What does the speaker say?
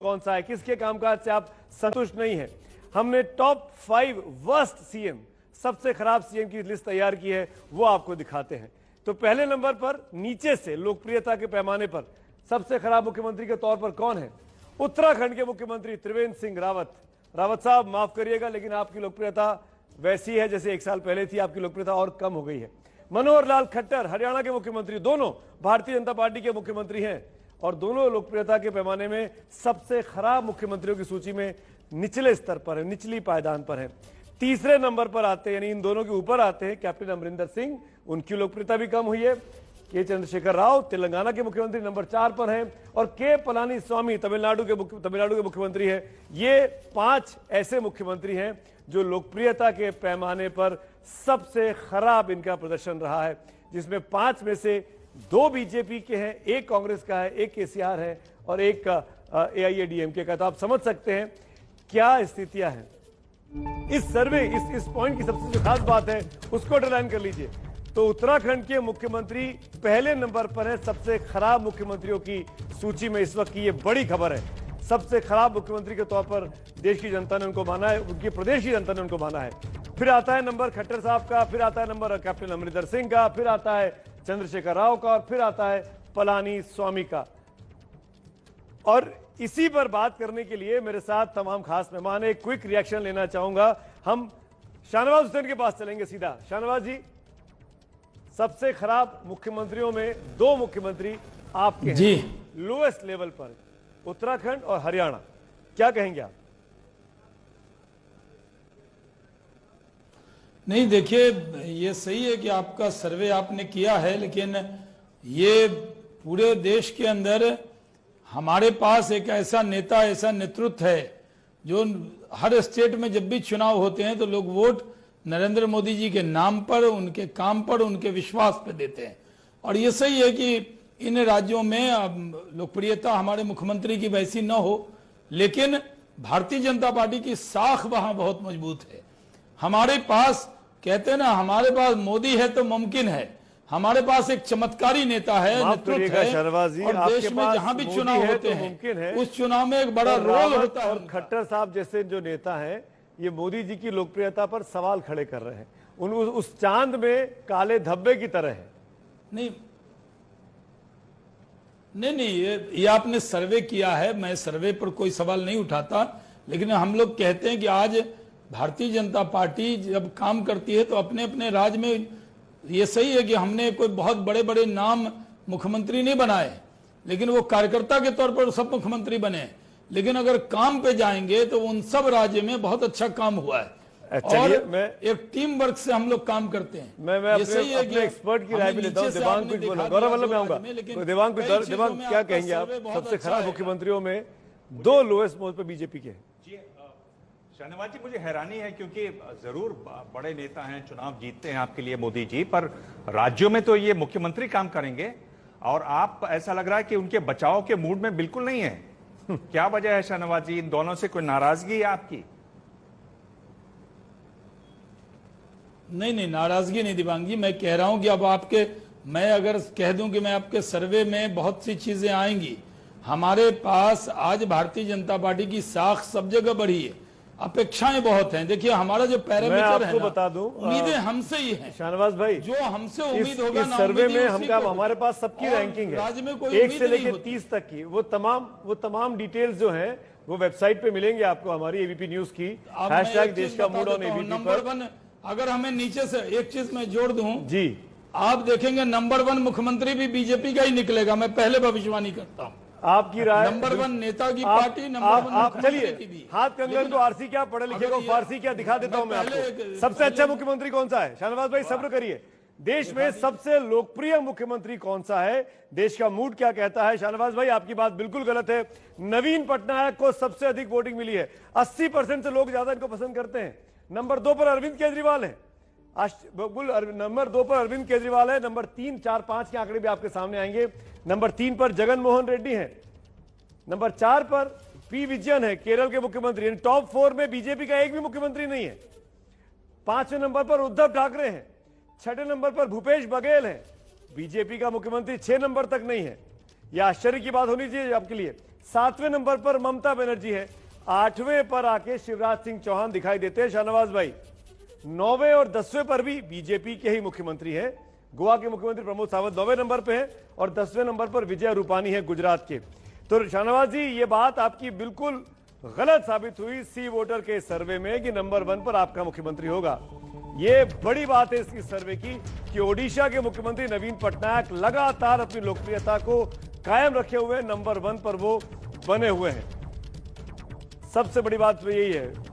कौन सा है, किसके कामकाज से आप संतुष्ट नहीं है। हमने टॉप 5 वर्स्ट सीएम, सबसे खराब सीएम की लिस्ट तैयार की है, वो आपको दिखाते हैं। तो पहले नंबर पर नीचे से लोकप्रियता के पैमाने पर सबसे खराब मुख्यमंत्री के तौर पर कौन है? उत्तराखंड के मुख्यमंत्री त्रिवेंद्र सिंह रावत। रावत साहब माफ करिएगा, लेकिन आपकी लोकप्रियता वैसी है जैसे 1 साल पहले थी, आपकी लोकप्रियता और कम हो गई है। मनोहर लाल खट्टर हरियाणा के मुख्यमंत्री, दोनों भारतीय जनता पार्टी के मुख्यमंत्री हैं और दोनों लोकप्रियता के पैमाने में सबसे खराब मुख्यमंत्रियों की सूची में निचले स्तर पर है, निचली पायदान पर है। तीसरे नंबर पर आते हैं, यानी इन दोनों के ऊपर आते हैं कैप्टन अमरिंदर सिंह, उनकी लोकप्रियता भी कम हुई है। के चंद्रशेखर राव तेलंगाना के मुख्यमंत्री नंबर 4 पर हैं और के पलानीस्वामी तमिलनाडु के मुख्यमंत्री हैं। ये 5 ऐसे मुख्यमंत्री हैं जो लोकप्रियता के पैमाने पर सबसे खराब इनका प्रदर्शन रहा है, जिसमें 5 में से 2 बीजेपी के हैं, 1 कांग्रेस का है, 1 केसीआर है और 1 एआईएडीएमके का। तो आप समझ सकते हैं क्या स्थितियां हैं। इस सर्वे इस पॉइंट की सबसे जो खास बात है उसको अंडरलाइन कर लीजिए। तो उत्तराखंड के मुख्यमंत्री पहले नंबर पर है सबसे खराब मुख्यमंत्रियों की सूची में इस वक्त की ये बड़ी खबर है। सबसे खराब मुख्यमंत्री के तौर पर देश की जनता ने उनको माना है, उनकी प्रदेश की जनता ने उनको माना है। फिर आता है नंबर खट्टर साहब का, फिर आता है नंबर कैप्टन अमरिंदर सिंह का, फिर आता है चंद्रशेखर राव का और फिर आता है पलानीस्वामी का। और इसी पर बात करने के लिए मेरे साथ तमाम खास मेहमान है। क्विक रिएक्शन लेना चाहूंगा। हम शाहनवाज हुसैन के पास चलेंगे सीधा। शाहनवाज जी, सबसे खराब मुख्यमंत्रियों में 2 मुख्यमंत्री आपके जी हैं लोएस्ट लेवल पर, उत्तराखंड और हरियाणा, क्या कहेंगे आप? नहीं, देखिए ये सही है कि आपका सर्वे आपने किया है, लेकिन ये पूरे देश के अंदर हमारे पास एक ऐसा नेता, ऐसा नेतृत्व है जो हर स्टेट में जब भी चुनाव होते हैं तो लोग वोट नरेंद्र मोदी जी के नाम पर, उनके काम पर, उनके विश्वास पर देते हैं। और ये सही है कि इन राज्यों में लोकप्रियता हमारे मुख्यमंत्री की वैसी न हो, लेकिन भारतीय जनता पार्टी की साख वहां बहुत मजबूत है। हमारे पास, कहते हैं ना, हमारे पास मोदी है तो मुमकिन है। हमारे पास एक चमत्कारी नेता है, नेतृत्व है और देश में जहां भी चुनाव होते हैं उस चुनाव में एक बड़ा रोल होता है। और खट्टर साहब जैसे जो नेता हैं, ये मोदी जी की लोकप्रियता पर सवाल खड़े कर रहे हैं। उस चांद में काले धब्बे की तरह है। नहीं, ये आपने सर्वे किया है, मैं सर्वे पर कोई सवाल नहीं उठाता, लेकिन हम लोग कहते हैं कि आज भारतीय जनता पार्टी जब काम करती है तो अपने अपने राज्य में, ये सही है कि हमने कोई बहुत बड़े बड़े नाम मुख्यमंत्री नहीं बनाए, लेकिन वो कार्यकर्ता के तौर पर सब मुख्यमंत्री बने। लेकिन अगर काम पे जाएंगे तो उन सब राज्य में बहुत अच्छा काम हुआ है और एक टीम वर्क से हम लोग काम करते हैं। मैं सही है कि एक्सपर्ट की राय भी लेता हूं। दिवांग कुछ बोला, गौरव वल्लभ मैं आऊंगा। दिवांग क्या कहेंगे आप? सबसे खराब मुख्यमंत्रियों में 2 लोएस्ट मोस्ट पे बीजेपी के। शाहनवाज जी, मुझे हैरानी है क्योंकि जरूर बड़े नेता हैं, चुनाव जीतते हैं आपके लिए मोदी जी, पर राज्यों में तो ये मुख्यमंत्री काम करेंगे और आप, ऐसा लग रहा है कि उनके बचाव के मूड में बिल्कुल नहीं है। क्या वजह है शाहनवाज जी? इन दोनों से कोई नाराजगी है आपकी? नहीं, नाराजगी नहीं दिवांग जी। मैं कह रहा हूं कि अब मैं अगर कह दूं कि मैं आपके सर्वे में बहुत सी चीजें आएंगी। हमारे पास आज भारतीय जनता पार्टी की साख सब जगह बढ़ी है, अपेक्षाएं बहुत हैं। देखिए हमारा जो पैरामीटर है, बता दूं, उम्मीदें हमसे ही हैं। शाहनवाज भाई, जो हमसे उम्मीद होगा इस सर्वे में हमारे पास सबकी रैंकिंग है, राज्य में कोई 1 से लेकर 30 तक की। वो तमाम डिटेल्स जो हैं वो वेबसाइट पे मिलेंगे आपको, हमारी एबीपी न्यूज की #देश का मूड ऑन एबीपी नंबर 1। अगर हमें नीचे से एक चीज मैं जोड़ दूं जी, आप देखेंगे नंबर 1 मुख्यमंत्री भी बीजेपी का ही निकलेगा। मैं पहले भविष्यवाणी करता हूं। आपकी राय? नंबर 1 नेता की पार्टी, नंबर 1 आप चलिए, हाथ कंगन तो आरसी क्या, पढ़े लिखे को फारसी क्या, दिखा देता हूं मैं आपको। सबसे अच्छा मुख्यमंत्री कौन सा है? शाहनवाज भाई सब्र करिए। देश में सबसे लोकप्रिय मुख्यमंत्री कौन सा है? देश का मूड क्या कहता है? शाहनवाज भाई, आपकी बात बिल्कुल गलत है। नवीन पटनायक को सबसे अधिक वोटिंग मिली है, 80% से लोग ज्यादा इनको पसंद करते हैं। नंबर 2 पर अरविंद केजरीवाल है, नंबर 2 पर अरविंद केजरीवाल है। नंबर 3, 4, 5 के आंकड़े भी आपके सामने आएंगे। नंबर 3 पर जगन मोहन रेड्डी है। नंबर 4 पर पी विजयन है, केरल के मुख्यमंत्री। टॉप 4 में बीजेपी का एक भी मुख्यमंत्री नहीं है। 5वें नंबर पर उद्धव ठाकरे हैं। 6ठे नंबर पर भूपेश बघेल है, बीजेपी का मुख्यमंत्री 6 नंबर तक नहीं है। यह आश्चर्य की बात होनी चाहिए आपके लिए। 7वें नंबर पर ममता बनर्जी है। 8वें पर आके शिवराज सिंह चौहान दिखाई देते हैं शाहनवाज भाई। 9वें और 10वें पर भी बीजेपी के ही मुख्यमंत्री है। गोवा के मुख्यमंत्री प्रमोद सावंत 9वें नंबर पे है और 10वें नंबर पर विजय रूपानी है गुजरात के। तो शाहनवाज जी, ये बात आपकी बिल्कुल गलत साबित हुई सी वोटर के सर्वे में कि नंबर 1 पर आपका मुख्यमंत्री होगा। ये बड़ी बात है इसकी सर्वे की कि ओडिशा के मुख्यमंत्री नवीन पटनायक लगातार अपनी लोकप्रियता को कायम रखे हुए नंबर 1 पर वो बने हुए हैं। सबसे बड़ी बात तो यही है।